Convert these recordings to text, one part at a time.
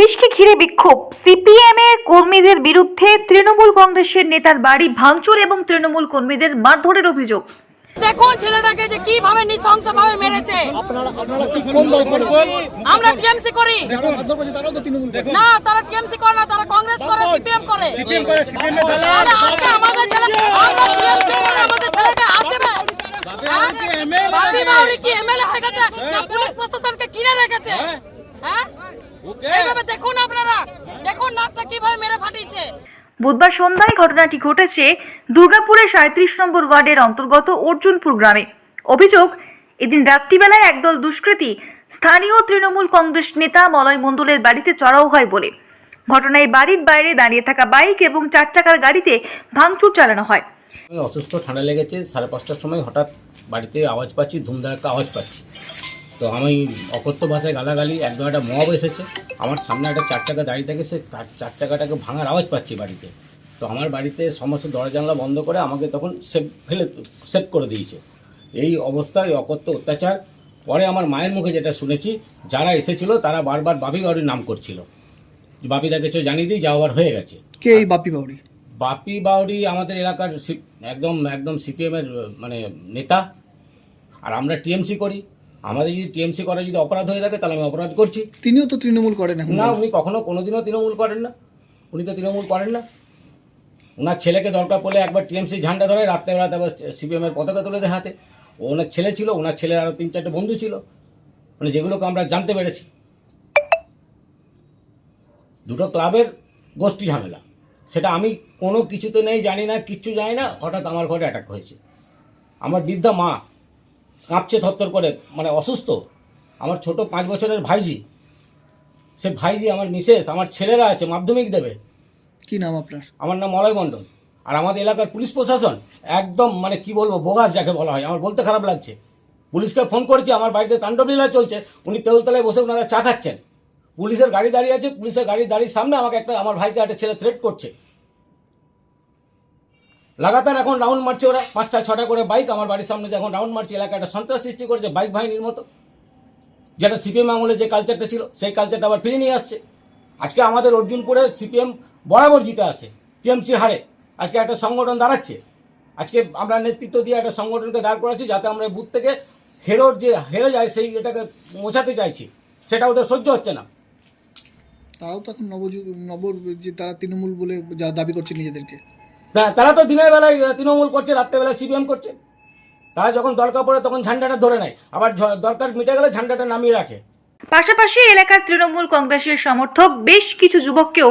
পুলিশকে ঘিরে বিক্ষোভ। সিপিএম এর কর্মীদের বিরুদ্ধে তৃণমূল কংগ্রেসের নেতার বাড়ি ভাঙচুর এবং তৃণমূল কর্মীদের মারধরের অভিযোগ। দেখুন ছেলেটাকে যে কিভাবে নৃশংসভাবে মেরেছে। আপনারা কি কোন দল করেন? আমরা টিএমসি করি। যারা মারধর করেছে তারাও তো তৃণমূল করে। না, তারা টিএমসি করে না, তারা কংগ্রেস করে, সিপিএম করে। সিপিএম করে, সিপিএম এর দালাল। তাহলে আজকে আমাদের ছেলে, আমরা টিএমসি করে আমাদের ছেলেকে হাত দেবে। বাপি বাউরি কি এমএলএ হয়ে গেছে না পুলিশ প্রশাসনকে কিনে রেখেছে? হ্যাঁ, এইভাবে দেখুন, আপনারা দেখুন নাকটা কিভাবে মেরে ফাটিয়েছে। বুধবার সন্ধ্যায় ঘটনাটি ঘটেছে দুর্গাপুরের 37 নম্বর ওয়ার্ডের অন্তর্গত অর্জুনপুর গ্রামে। অভিযোগ, এদিন রাত্রিবেলায় একদল দুষ্কৃতী স্থানীয় তৃণমূল কংগ্রেস নেতা মলয় মণ্ডলের বাড়িতে চড়াও হয় বলে। ঘটনায় বাড়ির বাইরে দাঁড়িয়ে থাকা বাইক এবং 4 চাকার গাড়িতে ভাঙচুর চালানো হয়। আমি অসুস্থ, ঠান্ডা লেগেছে। 5:30টার সময় হঠাৎ বাড়িতে আওয়াজ পাচ্ছি, ধুমধারাক্কা আওয়াজ পাচ্ছি। তো আমি অকথ্য ভাষায় গালাগালি, একদম একটা মব এসেছে। আমার সামনে একটা 4 চাকা দাঁড়িয়ে থাকে, সে 4 চাকাটাকে ভাঙার আওয়াজ পাচ্ছি বাড়িতে। তো আমার বাড়িতে সমস্ত দরজা জানলা বন্ধ করে আমাকে তখন সেভ করে দিয়েছে। এই অবস্থায় অকথ্য অত্যাচার। পরে আমার মায়ের মুখে যেটা শুনেছি, যারা এসেছিল তারা বারবার বাপি বাউরির নাম করছিল। বাপিদাকে চো জানিয়ে দিই, যা আবার হয়ে গেছে। কে এই বাপি বাউরি? বাপি বাউরি আমাদের এলাকার একদম সিপিএমের মানে নেতা। আর আমরা টিএমসি করি। আমাদের যদি টিএমসি করা যদি অপরাধ হয়ে থাকে, তাহলে আমি অপরাধ করছি। তিনিও তো তৃণমূল করেন এখন। না, উনি কোনোদিনও তৃণমূল করেন না। উনি তো তৃণমূল করেন না। ওনার ছেলেকে দরকার পড়লে একবার টিএমসি ঝান্ডা ধরে, রাত্রেবেলাতে আবার সিপিএমের পতাকা তুলে দেখাতে। ওনার ছেলে ছিল, ওনার ছেলের আরও 3-4টে বন্ধু ছিল, মানে যেগুলোকে আমরা জানতে পেরেছি। দুটো ক্লাবের গোষ্ঠী ঝামেলা, সেটা আমি কোনো কিছুতে নেই, জানি না, কিচ্ছু জানি না। হঠাৎ আমার ঘরে অ্যাটাক হয়েছে। আমার বৃদ্ধা মা কাঁপছে থরথর করে, মানে অসুস্থ। আমার ছোট 5 বছরের ভাইজি, সে ভাইজি, আমার মিসেস, আমার ছেলেরা আছে, মাধ্যমিক দেবে। কি নাম আপনার? আমার নাম মলয় মণ্ডল। আর আমাদের এলাকার পুলিশ প্রশাসন একদম মানে কি বলবো, বোগাস যাকে বলা হয়। আমার বলতে খারাপ লাগছে। পুলিশকে ফোন করেছি, আমার বাড়িতে তাণ্ডবলীলা চলছে। উনি তেলতলায় বসে ওনারা চা খাচ্ছেন। পুলিশের গাড়ি দাঁড়িয়ে আছে, পুলিশের গাড়ির সামনে আমাকে আমার ভাইকে একটা ছেলে থ্রেট করছে। লাগাতার এখন রাউন্ড মারছে ওরা, 5টা-6টা করে বাইক আমার বাড়ির সামনে এখন রাউন্ড মারছে। এলাকায় একটা সন্ত্রাস সৃষ্টি করেছে বাইক বাহিনীর মতো। যেটা সিপিএম আমলে যে কালচারটা ছিল, সেই কালচারটা আবার ফিরে নিয়ে আসছে। আজকে আমাদের অর্জুনপুরে সিপিএম বরাবর জিতে আসে, টিএমসি হারে। আজকে একটা সংগঠন দাঁড়াচ্ছে। আজকে আমরা নেতৃত্ব দিয়ে একটা সংগঠনকে দাঁড় করাচ্ছি, যাতে আমরা বুথ থেকে হেরে যায় সেই এটাকে মোছাতে চাইছি। সেটা ওদের সহ্য হচ্ছে না। তারাও তো এখন নবর যে তারা তৃণমূল বলে যা দাবি করছে নিজেদেরকে। তারা তো দিনের বেলায় তৃণমূল করছে, রাত্রেবেলায় সিপিএম করছে। তারা যখন দরকার পড়ে তখন ঝান্ডাটা ধরে নেয়, আবার দরকার মিটে গেলে ঝান্ডাটা নামিয়ে রাখে। পাশাপাশি এলাকার তৃণমূল কংগ্রেসের সমর্থক বেশ কিছু যুবককেও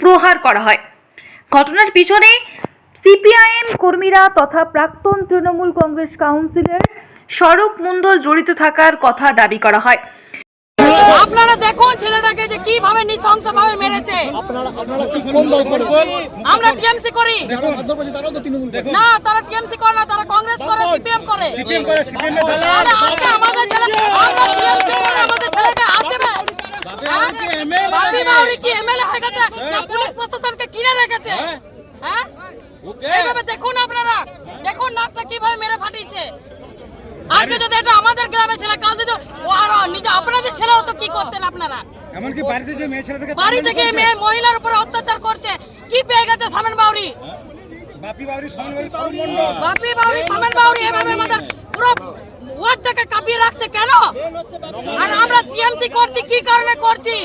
প্রহার করা হয়। ঘটনার পিছনে সিপিআইএম কর্মীরা তথা প্রাক্তন তৃণমূল কংগ্রেস কাউন্সিলর স্বরূপ মণ্ডল জড়িত থাকার কথা দাবি করা হয়। আপনারা দেখুন ছেলেটাকে যে কিভাবে নৃশংসভাবে মেরেছে। আপনারা কি কোন দল করেন? আমরা টিএমসি করি। যারা মারধর করেছে তারাও তো তৃণমূল করে। না, তারা টিএমসি করে না, তারা কংগ্রেস করে, সিপিএম করে। সিপিএম করে, সিপিএম এর দালাল। তাহলে আজকে আমাদের ছেলে, আমরা টিএমসি করে আমাদের ছেলেকে হাত দেবে। বাপি বাউরি কি এমএলএ হয়ে গেছে না পুলিশ প্রশাসনকে কিনে রেখেছে? হ্যাঁ, এইভাবে দেখুন, আপনারা দেখুন নাকটা কিভাবে মেরে ফাটিয়েছে। আজকে যদি এটা আমাদের গ্রামে ছেলে, কাল যদি ও আর নিজে আপনাদের ছেলে হতো, কি করতেন আপনারা? এমনকি বাড়িতে যে মেয়ে ছেলে থেকে বাড়ি থেকে মেয়ে মহিলার উপর অত্যাচার করছে। কি পেয়ে গেছে সামেন বাউরি? বাপি বাউরি, সামন বাউরি, সরুন মণ্ডল। বাপি বাউরি, সামেন বাউরি এভাবে আমাদের পুরো ওয়ার্ডটাকে কাঁপিয়ে রাখছে কেন? আর আমরা টিএমসি করছি, কি কারণে করছি?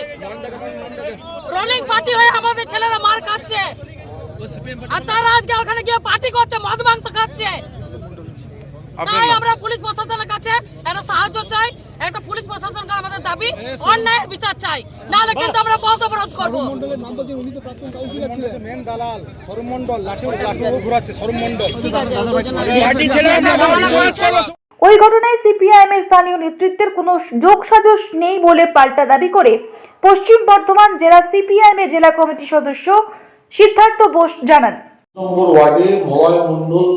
রোলিং পার্টি হয়ে আমাদের ছেলেরা মার খাচ্ছে, আর তারা আজকে ওখানে গিয়ে পার্টি করছে, মদ মাংস খাচ্ছে। তাই আমরা পুলিশ প্রশাসনের কাছে একটা সাহায্য চাই, একটা পুলিশ প্রশাসনকে আমাদের দাবি অন্যায়ের বিচার চাই, নাহলে কিন্তু আমরা পথ অবরোধ করবো। মণ্ডলের নাম বলছেন, উনি তো প্রাক্তন কাউন্সিলর ছিলেন। মেন দালাল সরুন মণ্ডল, লাঠি ঘুরাচ্ছে সরুন মণ্ডল। ঠিক আছে, লাঠি ছেড়ে আমরা বাউরি সমাজ করব। ওই ঘটনায় সিপিআইএম এর স্থানীয় নেতৃত্বের কোনো যোগসাজশ নেই বলে পাল্টা দাবি করে পশ্চিম বর্ধমান জেলা সিপিআইএম এর জেলা কমিটির সদস্য সিদ্ধার্থ বোস জানান। নম্বর ওয়ার্ডে মলয় মণ্ডল,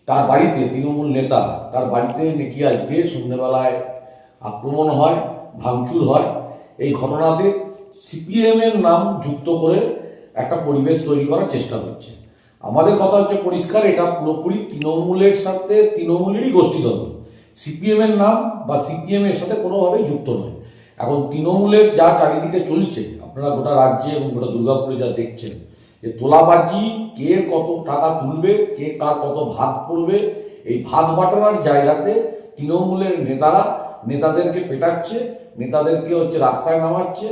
তার বাড়িতে তৃণমূল নেতা, তার বাড়িতে নাকি আজকে সন্ধ্যেবেলায় আক্রমণ হয়, ভাঙচুর হয়। এই ঘটনাতে সিপিএমের নাম যুক্ত করে একটা পরিবেশ তৈরি করার চেষ্টা হচ্ছে। আমাদের কথা হচ্ছে পরিষ্কার, এটা পুরোপুরি তৃণমূলের সাথে তৃণমূলেরই গোষ্ঠীদ্বন্দ্ব। সিপিএমের নাম বা সিপিএমের সাথে কোনোভাবেই যুক্ত নয়। এখন তৃণমূলের যা চারিদিকে চলছে, আপনারা গোটা রাজ্যে এবং গোটা দুর্গাপুরে যা দেখছেন, যে তোলাবাজি, কে কত টাকা তুলবে, কে কার কত ভাগ করবে, এই ভাগ বাটোয়ারার জায়গাতে তৃণমূলের নেতাদেরকে পেটাচ্ছে, নেতাদেরকে রাস্তায় নামাচ্ছে,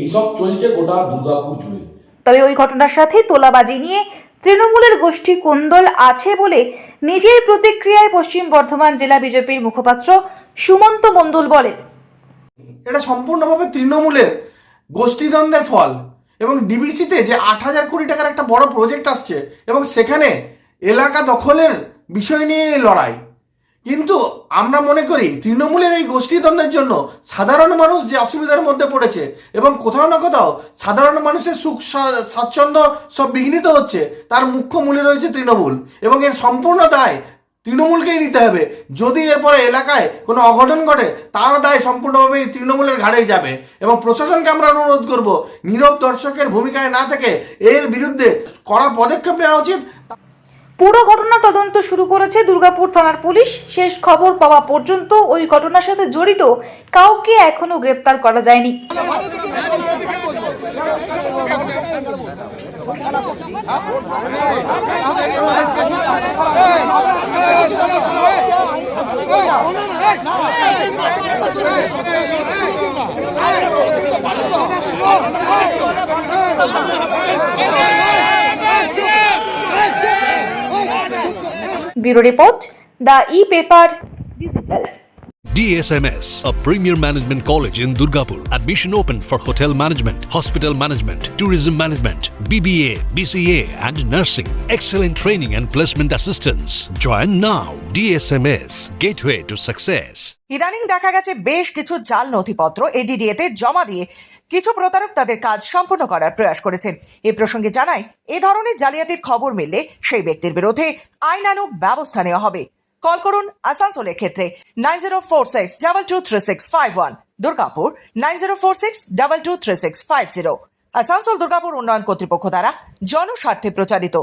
এইসব চলছে গোটা দুর্গাপুর জুড়ে। তবে ওই ঘটনার সাথে তোলাবাজি নিয়ে তৃণমূলের গোষ্ঠী কোন্দল আছে বলে নিজের প্রতিক্রিয়ায় পশ্চিম বর্ধমান জেলা বিজেপির মুখপাত্র সুমন্ত মণ্ডল বলেন, এটা সম্পূর্ণভাবে তৃণমূলের গোষ্ঠীদ্বন্দ্বের ফল। এবং ডিবিসিতে যে 8,000 কোটি টাকার একটা বড় প্রজেক্ট আসছে এবং সেখানে এলাকা দখলের বিষয় নিয়ে লড়াই, কিন্তু আমরা মনে করি তৃণমূলের এই গোষ্ঠীদ্বন্দ্বের জন্য সাধারণ মানুষ যে অসুবিধার মধ্যে পড়েছে এবং কোথাও না কোথাও সাধারণ মানুষের সুখ স্বাচ্ছন্দ্য সব বিঘ্নিত হচ্ছে, তার মুখ্য মূলে রয়েছে তৃণমূল এবং এর সম্পূর্ণ দায় তৃণমূলকেই নিতে হবে। যদি এরপরে এলাকায় কোনো অঘটন ঘটে, তার দায় সম্পূর্ণভাবে তৃণমূলের ঘাড়েই যাবে এবং প্রশাসনকে আমরা অনুরোধ করব, নীরব দর্শকের ভূমিকায় না থেকে এর বিরুদ্ধে কড়া পদক্ষেপ নেওয়া উচিত। পুরো ঘটনা তদন্ত শুরু করেছে দুর্গাপুর থানার পুলিশ। শেষ খবর পাওয়া পর্যন্ত ওই ঘটনার সাথে জড়িত কাউকে এখনো গ্রেপ্তার করা যায়নি। Bureau Report, The E-Paper Digital. DSMS, a premier management college in Durgapur. Admission open for hotel management, hospital management, tourism management, BBA, BCA and nursing. Excellent training and placement assistance. Join now. DSMS, gateway to success. ইদানিং দেখা গেছে বেশ কিছু জাল নথিপত্র এডিডিএতে জমা দিয়ে কিছু প্রতারক তাদের কাজ সম্পূর্ণ করার প্রয়াস করেছেন। এ প্রসঙ্গে জানাই, এ ধরনের জালিয়াতির খবর মিললে সেই ব্যক্তির বিরুদ্ধে আইনানুগ ব্যবস্থা নেওয়া হবে। কল করুন আসানসোলের ক্ষেত্রে 9046223651, দুর্গাপুর 9046223650। আসানসোল দুর্গাপুর উন্নয়ন কর্তৃপক্ষ দ্বারা জনস্বার্থে প্রচারিত।